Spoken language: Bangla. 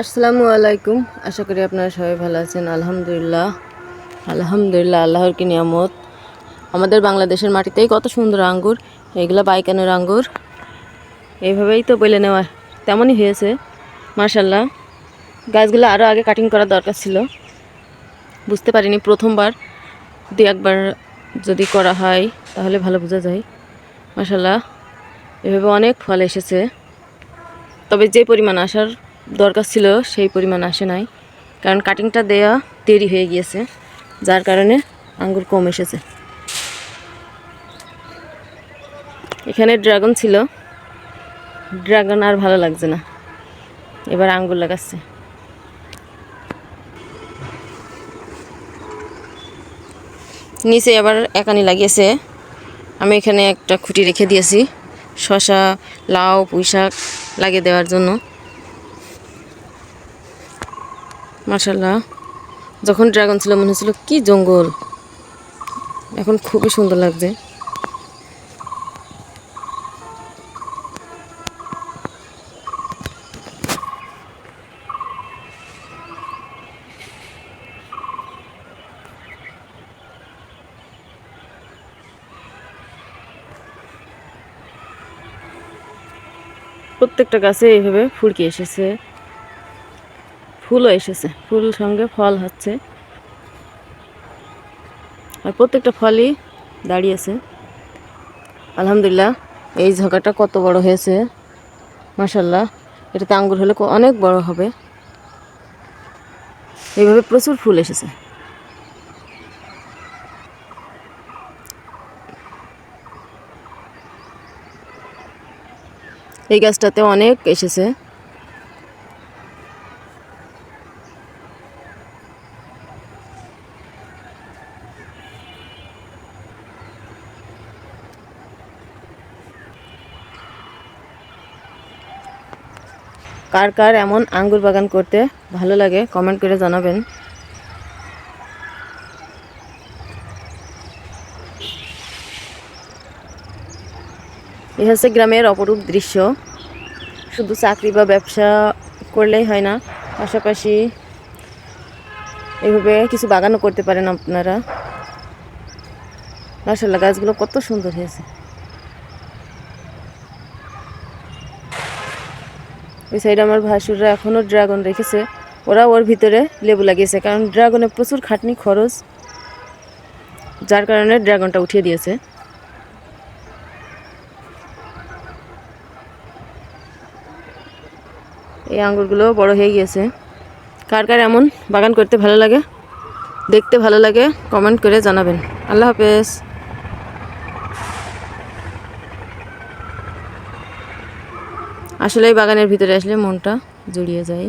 আসসালামু আলাইকুম। আশা করি আপনারা সবাই ভালো আছেন। আলহামদুলিল্লাহ আলহামদুলিল্লাহ, আল্লাহর কি নিয়ামত। আমাদের বাংলাদেশের মাটিতেই কত সুন্দর আঙ্গুর, এগুলো বাইকানোর আঙ্গুর। এইভাবেই তো বলে নেওয়া, তেমনই হয়েছে মাশাল্লাহ। গাছগুলো আরও আগে কাটিং করার দরকার ছিল, বুঝতে পারিনি। প্রথমবার দু একবার যদি করা হয় তাহলে ভালো বোঝা যায়। মাশাল্লাহ, এভাবে অনেক ফল এসেছে, তবে যে পরিমাণ আসার দরকার ছিল সেই পরিমাণ আসে নাই, কারণ কাটিংটা দেওয়া দেরি হয়ে গিয়েছে, যার কারণে আঙ্গুর কম এসেছে। এখানে ড্রাগন ছিল, ড্রাগন আর ভালো লাগছে না, এবার আঙ্গুর লাগাচ্ছে। নিচে আবার একানি লাগিয়েছে, আমি এখানে একটা খুঁটি রেখে দিয়েছি শসা, লাউ, পুঁইশাক লাগিয়ে দেওয়ার জন্য। মাশাল্লাহ, যখন ড্রাগন ছিল মনে হচ্ছিল কি জঙ্গল, এখন খুবই সুন্দর লাগছে। প্রত্যেকটা গাছে এইভাবে ফুলকি এসেছে, ফুলও এসেছে, ফুল সঙ্গে ফল হচ্ছে, আর প্রত্যেকটা ফলই দাঁড়িয়েছে। আলহামদুলিল্লাহ, এই ঝোঁকাটা কত বড় হয়েছে মাশাল্লাহ। এটাতে আঙ্গুর হলে অনেক বড় হবে। এইভাবে প্রচুর ফুল এসেছে। এই গাছটাতে অনেক এসেছে। কার কার এমন আঙ্গুর বাগান করতে ভালো লাগে কমেন্ট করে জানাবেন। এ হচ্ছে গ্রামের অপরূপ দৃশ্য। শুধু চাকরি বা ব্যবসা করলেই হয় না, পাশাপাশি এভাবে কিছু বাগানও করতে পারেন আপনারা। মাশাআল্লাহ, গাছগুলো কত সুন্দর হয়েছে। ওই সাইডে আমার ভাসুররা এখনও ড্রাগন রেখেছে, ওরা ওর ভিতরে লেবু লাগিয়েছে, কারণ ড্রাগনে প্রচুর খাটনি খরচ, যার কারণে ড্রাগনটা উঠিয়ে দিয়েছে। এই আঙ্গুরগুলো বড় হয়ে গিয়েছে। কার কার এমন বাগান করতে ভালো লাগে, দেখতে ভালো লাগে কমেন্ট করে জানাবেন। আল্লাহ হাফেজ। আসলে এই বাগানের ভিতরে আসলে মনটা জুড়িয়ে যায়।